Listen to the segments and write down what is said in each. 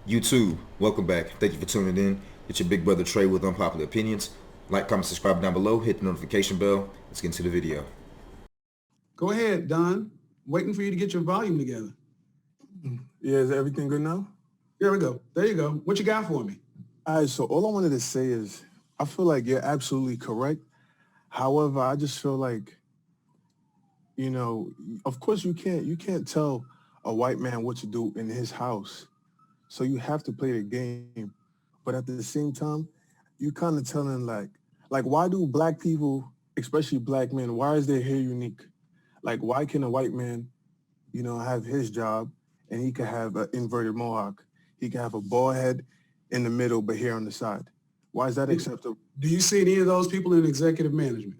YouTube, welcome back. Thank you for tuning in. It's your big brother Trey with Unpopular Opinions. Like, comment, subscribe down below. Hit the notification bell. Let's get into the video. Go ahead, Don. Waiting for you to get your volume together. Yeah, is everything good now? There we go. There you go. What you got for me? All right, so all I wanted to say is I feel like you're absolutely correct. However, I just feel like, of course you can't tell a white man what to do in his house. So you have to play the game. But at the same time, you kind of telling like why do black people, especially black men, why is their hair unique? Like why can a white man, have his job and he can have an inverted mohawk? He can have a bald head in the middle, but hair on the side. Why is that acceptable? Do you see any of those people in executive management?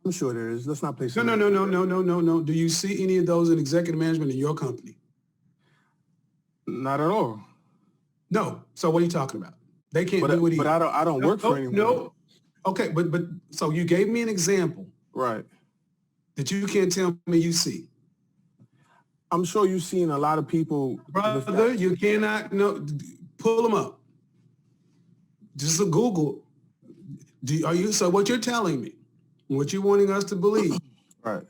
I'm sure there is. Let's not play. No. Do you see any of those in executive management in your company? Not at all. No. So what are you talking about? They can't do what he. But I don't work for anyone. No. Okay, but so you gave me an example. Right. That you can't tell me you see. I'm sure you've seen a lot of people. Brother, you cannot pull them up. Just a Google. So what you're telling me, what you're wanting us to believe, right,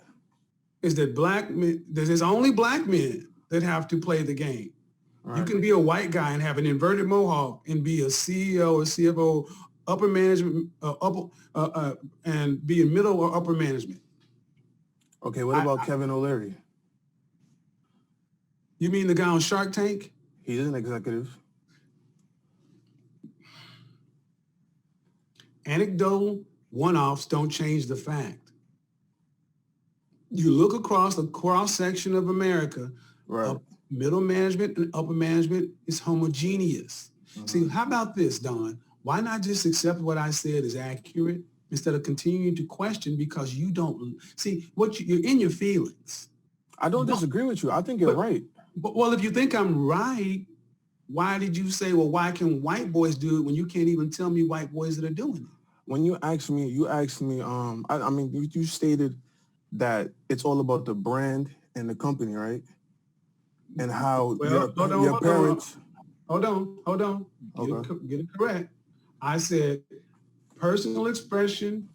is that black men, there's only black men that have to play the game. Right. You can be a white guy and have an inverted mohawk and be a CEO or CFO, upper management, and be in middle or upper management. Okay, what about Kevin O'Leary? You mean the guy on Shark Tank? He's an executive. Anecdotal one-offs don't change the fact. You look across the cross-section of America, right. Middle management and upper management is homogeneous. Mm-hmm. See, how about this, Don? Why not just accept what I said is accurate instead of continuing to question because you don't see what you're in your feelings. I don't disagree with you. I think you're right. Well, if you think I'm right, why did you say, well, why can white boys do it when you can't even tell me white boys that are doing it? When you asked me, you stated that it's all about the brand and the company, right? And how your parents. Hold on. Get it correct. I said personal expression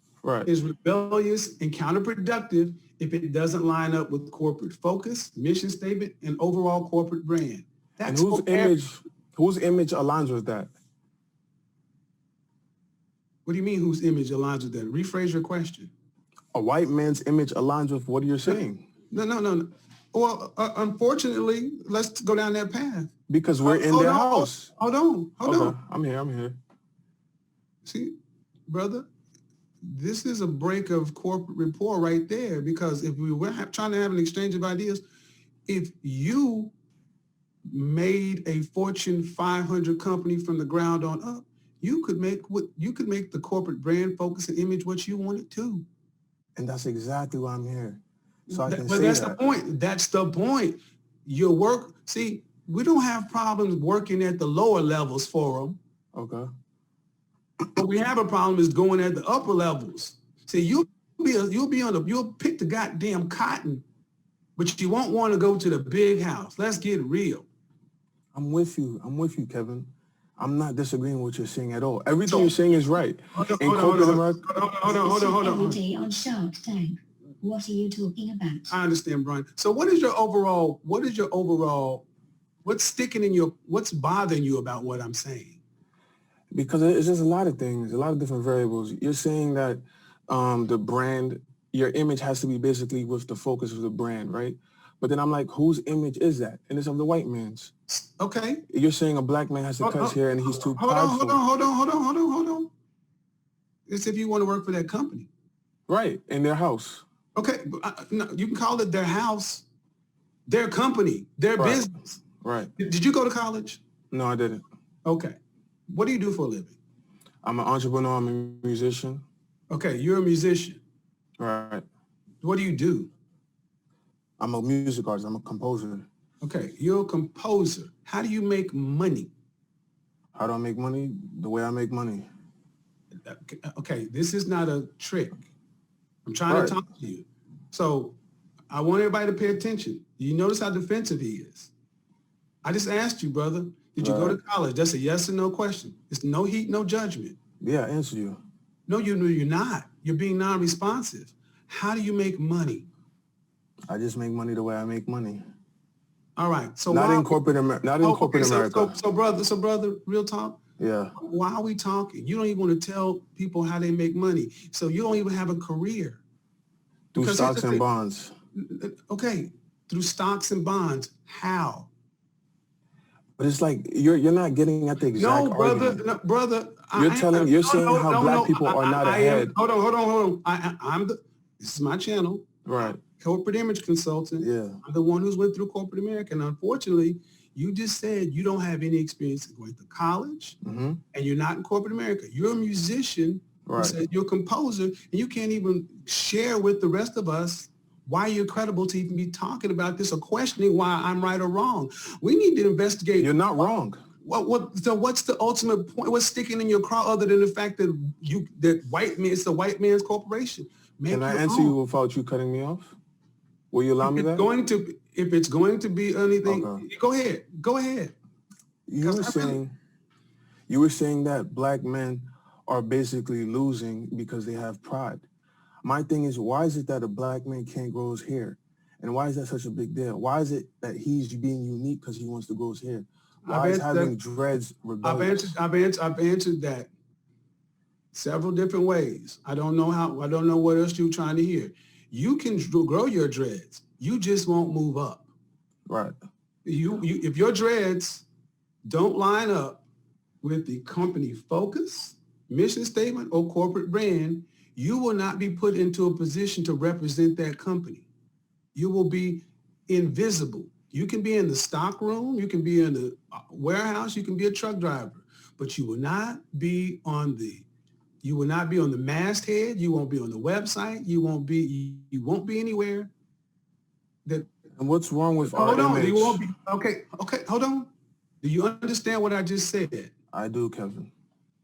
is rebellious and counterproductive if it doesn't line up with corporate focus, mission statement, and overall corporate brand. That's and whose image aligns with that? What do you mean whose image aligns with that? Rephrase your question. A white man's image aligns with what you're saying. No. Well, unfortunately, let's go down that path. Because we're in their house. Hold on. I'm here. See, brother, this is a break of corporate rapport right there. Because if we were trying to have an exchange of ideas, if you made a Fortune 500 company from the ground on up, you could make the corporate brand focus and image what you wanted to. And that's exactly why I'm here. So But that's the point. That's the point. Your work, see, we don't have problems working at the lower levels for them. Okay. But we have a problem is going at the upper levels. See, you'll pick the goddamn cotton, but you won't want to go to the big house. Let's get real. I'm with you, Kevin. I'm not disagreeing with what you're saying at all. Everything you're saying is right. Hold on. Every day on Shark Tank. What are you talking about? I understand, Brian. So what's bothering you about what I'm saying? Because it's just a lot of things, a lot of different variables. You're saying that the brand, your image has to be basically with the focus of the brand, right? But then I'm like, whose image is that? And it's of the white man's. Okay. You're saying a black man has to cut his hair and he's too prideful. Hold on. It's if you want to work for that company. Right, in their house. Okay, no, you can call it their house, their company, their business. Right. Did you go to college? No, I didn't. Okay. What do you do for a living? I'm an entrepreneur. I'm a musician. Okay, you're a musician. Right. What do you do? I'm a music artist. I'm a composer. Okay, you're a composer. How do you make money? How do I make money? The way I make money. Okay, this is not a trick. I'm trying to talk to you. So I want everybody to pay attention. You notice how defensive he is. I just asked you, brother, Did you go to college? That's a yes or no question. It's no heat, no judgment. Yeah, I answered you. No, you're not. You're being non-responsive. How do you make money? I just make money the way I make money. All right. So not in corporate America. Not in corporate America. So brother, real talk. Yeah. Why are we talking? You don't even want to tell people how they make money. So you don't even have a career. Through stocks and bonds. Okay. Through stocks and bonds. How? But it's like you're not getting at the exact argument. No, brother. You're saying how black people are not ahead. Hold on. This is my channel. Right. Corporate image consultant. Yeah. I'm the one who's went through corporate America. And unfortunately, you just said you don't have any experience going to college and you're not in corporate America. You're a musician. Right. You're a composer, and you can't even share with the rest of us why you're credible to even be talking about this or questioning why I'm right or wrong. We need to investigate. You're not wrong. So what's the ultimate point? What's sticking in your craw other than the fact that it's the white man's corporation? Can I answer you without you cutting me off? Will you allow me that? If it's going to be anything, okay. Go ahead. You were saying that black men are basically losing because they have pride. My thing is, why is it that a black man can't grow his hair? And why is that such a big deal? Why is it that he's being unique because he wants to grow his hair? Why is having dreads rebellious? I've answered that several different ways. I don't know what else you're trying to hear. You can grow your dreads. You just won't move up. Right. If your dreads don't line up with the company focus, mission statement, or corporate brand, you will not be put into a position to represent that company. You will be invisible. You can be in the stock room, you can be in the warehouse, you can be a truck driver, but you will not be on the masthead, you won't be on the website, you won't be anywhere. And what's wrong with our image? You won't be, okay, hold on. Do you understand what I just said? I do, Kevin.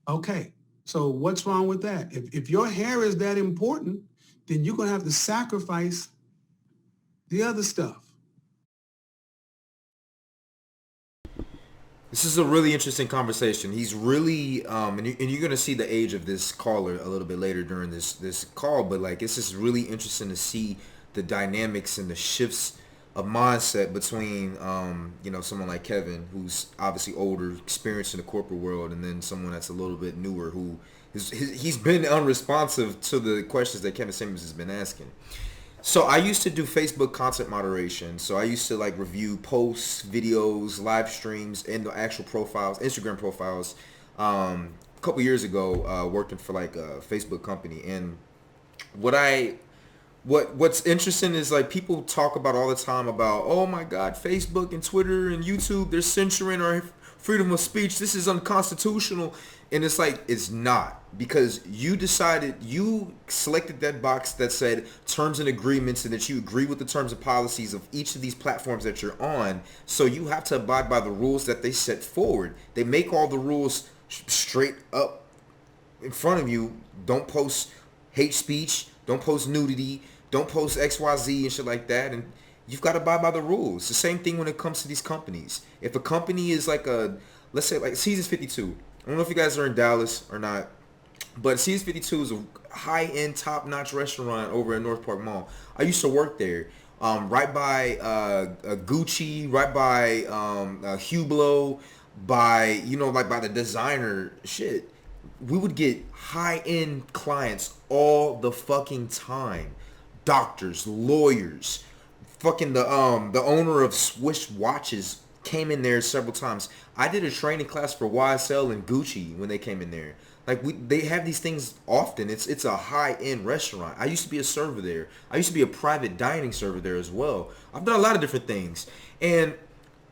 Okay. So what's wrong with that? If your hair is that important, then you're going to have to sacrifice the other stuff. This is a really interesting conversation. He's really, and you're going to see the age of this caller a little bit later during this call, but like it's just really interesting to see the dynamics and the shifts of mindset between, someone like Kevin, who's obviously older, experienced in the corporate world, and then someone that's a little bit newer who he's been unresponsive to the questions that Kevin Simmons has been asking. So I used to do Facebook content moderation. So I used to like review posts, videos, live streams, and the actual profiles, Instagram profiles. A couple years ago, working for like a Facebook company, and what's interesting is like people talk about all the time about, oh my God, Facebook and Twitter and YouTube, they're censoring our freedom of speech. This is unconstitutional. And it's like, it's not, because you selected that box that said terms and agreements and that you agree with the terms and policies of each of these platforms that you're on. So you have to abide by the rules that they set forward. They make all the rules straight up in front of you. Don't post hate speech. Don't post nudity. Don't post XYZ and shit like that. And you've got to abide by the rules. The same thing when it comes to these companies. If a company is like let's say like Seasons 52. I don't know if you guys are in Dallas or not, but Seasons 52 is a high-end, top-notch restaurant over at North Park Mall. I used to work there, right by Gucci, right by Hublot, by by the designer shit. We would get high-end clients all the fucking time. Doctors, lawyers, fucking the owner of Swiss watches came in there several times. I did a training class for YSL and Gucci when they came in there. Like they have these things often. It's a high-end restaurant. I used to be a server there. I used to be a private dining server there as well. I've done a lot of different things. And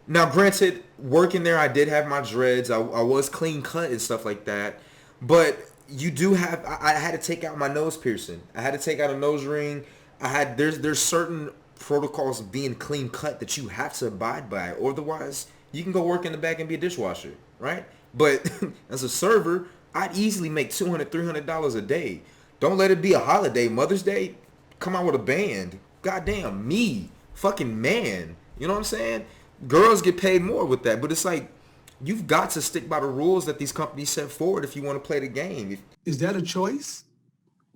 now granted, working there, I did have my dreads. I was clean cut and stuff like that. But you do have, I had to take out my nose piercing. I had to take out a nose ring. There's certain protocols of being clean cut that you have to abide by, or otherwise you can go work in the back and be a dishwasher, right? But as a server, I'd easily make $200, $300 a day. Don't let it be a holiday, Mother's Day, come out with a band. Goddamn, me, fucking man. You know what I'm saying? Girls get paid more with that, but it's like, you've got to stick by the rules that these companies set forward if you want to play the game. Is that a choice?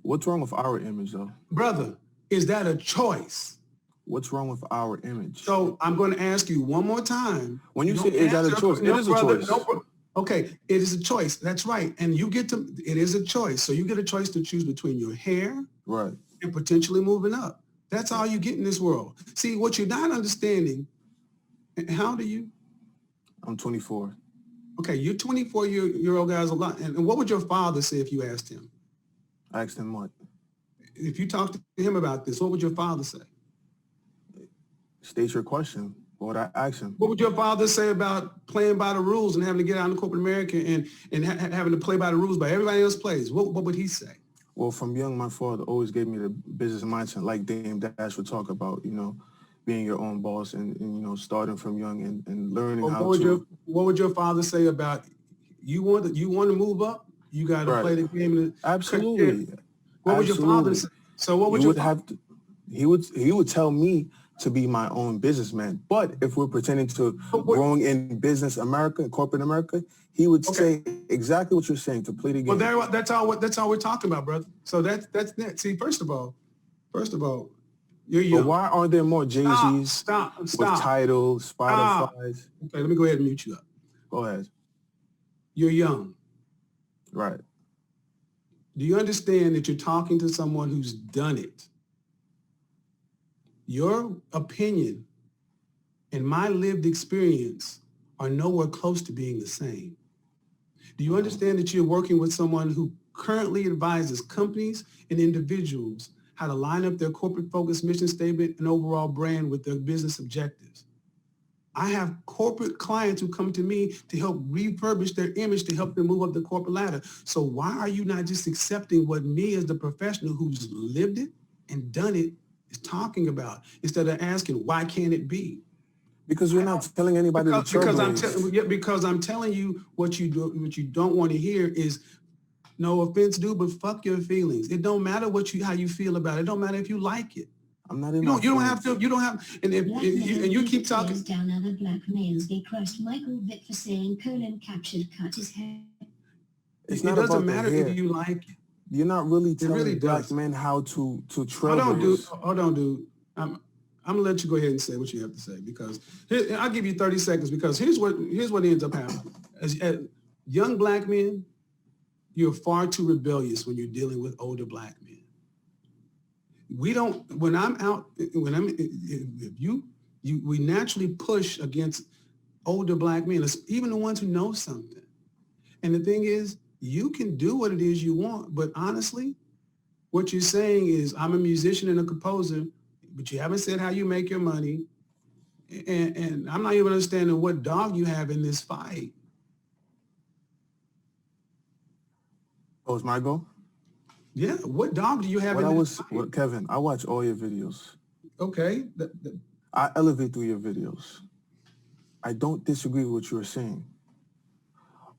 What's wrong with our image, though? Brother, is that a choice? What's wrong with our image? So I'm going to ask you one more time. When you say, is that a choice? It is a choice. Okay, it is a choice. That's right. And it is a choice. So you get a choice to choose between your hair Right. and potentially moving up. That's all you get in this world. See, what you're not understanding, how old are you? I'm 24. Okay, you're 24-year-old guys a lot. And what would your father say if you asked him? I asked him what? If you talked to him about this, what would your father say? State your question. What would I ask him? What would your father say about playing by the rules and having to get out in corporate America and having to play by the rules by everybody else plays? What would he say? Well, from young, my father always gave me the business mindset, like Dame Dash would talk about, being your own boss and starting from young and learning Well, how what would your father say about you want to move up? You got to play the game. Absolutely. What would your father say? So what would he would tell me to be my own businessman. But if we're pretending to growing in business America, corporate America, he would say exactly what you're saying, to play the game. Well, that's all we're talking about, brother. So that's that. See, first of all, you're young. But why aren't there more Jay-Z's Stop. with titles, Spotify's? Okay, let me go ahead and mute you up. Go ahead. You're young. Right. Do you understand that you're talking to someone who's done it? Your opinion and my lived experience are nowhere close to being the same. Do you understand that you're working with someone who currently advises companies and individuals how to line up their corporate focus, mission statement, and overall brand with their business objectives? I have corporate clients who come to me to help refurbish their image to help them move up the corporate ladder. So why are you not just accepting what me as the professional who's lived it and done it is talking about, instead of asking, why can't it be? Because you're not telling anybody the trouble. Because I'm telling you what you don't want to hear is, no offense, dude, but fuck your feelings. It don't matter how you feel about it. It don't matter if you like it. I'm not in. You don't have to. And you keep talking. Down other black males. They crushed Michael Vick for saying Colin captured cut his hair. It doesn't matter if you like it. You're not really telling black men how to trailblaze. Hold on, dude. I'm gonna let you go ahead and say what you have to say, because I'll give you 30 seconds, because here's what ends up happening. As young black men, you're far too rebellious when you're dealing with older black men. We naturally push against older black men, even the ones who know something. And the thing is, you can do what it is you want, but honestly, what you're saying is, I'm a musician and a composer, but you haven't said how you make your money. And I'm not even understanding what dog you have in this fight. Oh, it's my goal? Yeah, what dog do you have in this fight? Kevin, I watch all your videos. Okay. I elevate through your videos. I don't disagree with what you're saying.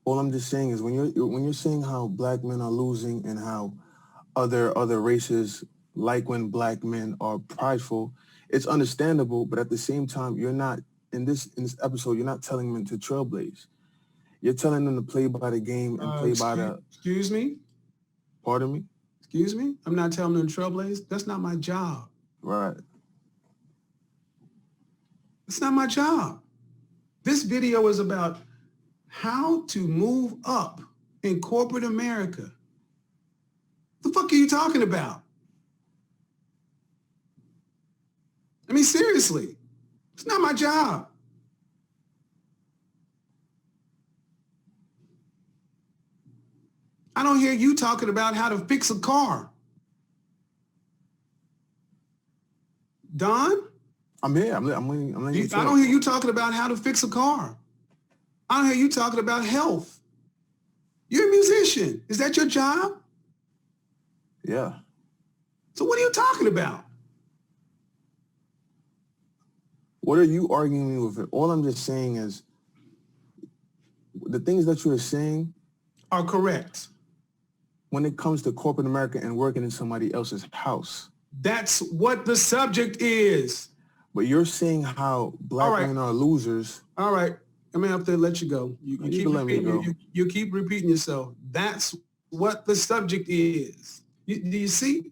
All I'm just saying is, when you're saying how black men are losing and how other races like when black men are prideful, it's understandable. But at the same time, you're not in this episode. You're not telling men to trailblaze. You're telling them to play by the game and play by the. Excuse me. Pardon me. Excuse me. I'm not telling them to trailblaze. That's not my job. Right. It's not my job. This video is about how to move up in corporate America. The fuck are you talking about? I mean, seriously, it's not my job. I don't hear you talking about how to fix a car. Don? I'm here. I'm letting you talk. I don't hear you talking about how to fix a car. I don't hear you talking about health. You're a musician. Is that your job? Yeah. So what are you talking about? What are you arguing with it? All I'm just saying is, the things that you're saying are correct when it comes to corporate America and working in somebody else's house. That's what the subject is. But you're saying how black men are losers. All right. I mean, have to let you go. You You keep can let me repeating. go. You keep repeating yourself. That's what the subject is. Do you see?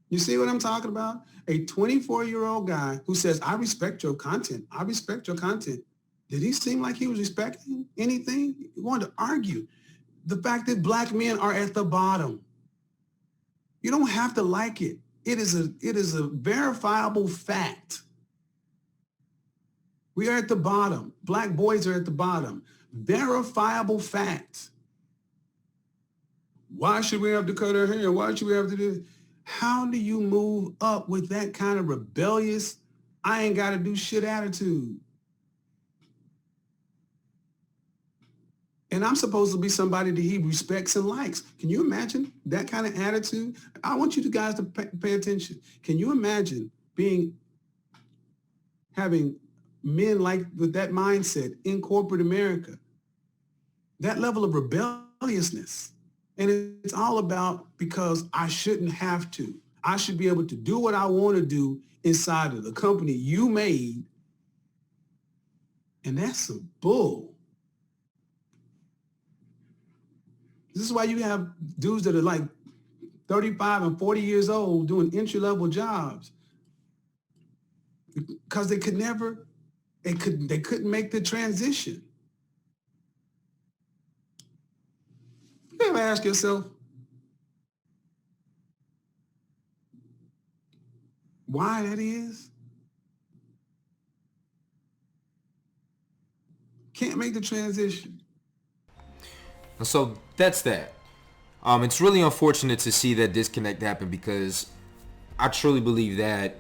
You see what I'm talking about? A 24-year-old guy who says, "I respect your content. I respect your content." Did he seem like he was respecting anything? He wanted to argue the fact that black men are at the bottom. You don't have to like it. It is a verifiable fact. We are at the bottom. Black boys are at the bottom. Verifiable fact. Why should we have to cut our hair? Why should we have to do this? How do you move up with that kind of rebellious, I ain't got to do shit attitude? And I'm supposed to be somebody that he respects and likes. Can you imagine that kind of attitude? I want you guys to pay attention. Can you imagine having men like with that mindset in corporate America? That level of rebelliousness. And it's all about because I shouldn't have to. I should be able to do what I want to do inside of the company you made. And that's some bull. This is why you have dudes that are like 35 and 40 years old doing entry-level jobs because they couldn't make the transition. You ever ask yourself, why that is? Can't make the transition. And so that's that. It's really unfortunate to see that disconnect happen because I truly believe that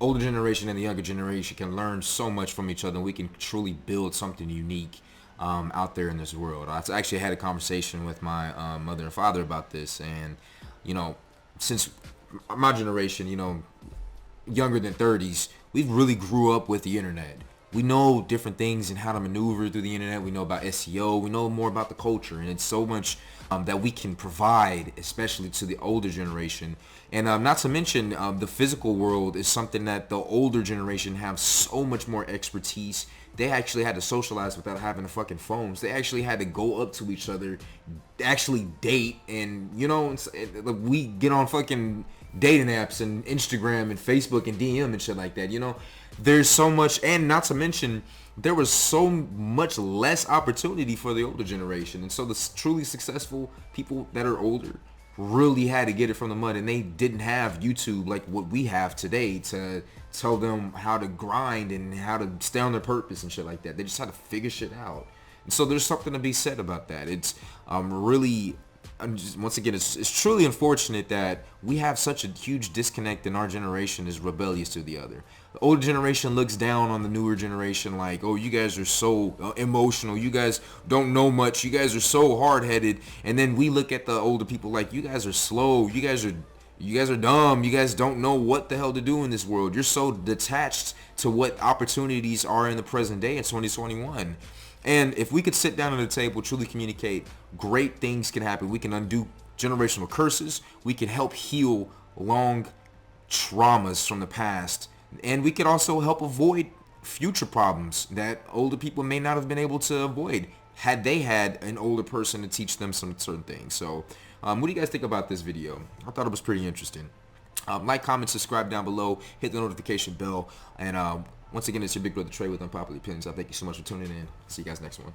older generation and the younger generation can learn so much from each other, and we can truly build something unique out there in this world. I actually had a conversation with my mother and father about this, and since my generation, younger than 30s, we really grew up with the internet. We know different things and how to maneuver through the internet. We know about SEO. We know more about the culture, and it's so much that we can provide, especially to the older generation. And not to mention the physical world is something that the older generation have so much more expertise. They actually had to socialize without having the fucking phones. They actually had to go up to each other, actually date, and we get on fucking dating apps and Instagram and Facebook and DM and shit like that. There's so much, and not to mention there was so much less opportunity for the older generation, and so the truly successful people that are older really had to get it from the mud, and they didn't have YouTube like what we have today to tell them how to grind and how to stay on their purpose and shit like that. They just had to figure shit out, and so there's something to be said about that. It's really, once again, it's truly unfortunate that we have such a huge disconnect, and our generation is rebellious to the other. The older generation looks down on the newer generation like, oh, you guys are so emotional, you guys don't know much, you guys are so hard-headed. And then we look at the older people like, you guys are slow, you guys are dumb, you guys don't know what the hell to do in this world. You're so detached to what opportunities are in the present day in 2021. And if we could sit down at a table, truly communicate, great things can happen. We can undo generational curses. We can help heal long traumas from the past. And we could also help avoid future problems that older people may not have been able to avoid had they had an older person to teach them some certain things. So what do you guys think about this video? I thought it was pretty interesting. Like, comment, subscribe down below, hit the notification bell, and once again, it's your big brother Trey with Unpopular Opinions. I thank you so much for tuning in. See you guys next one.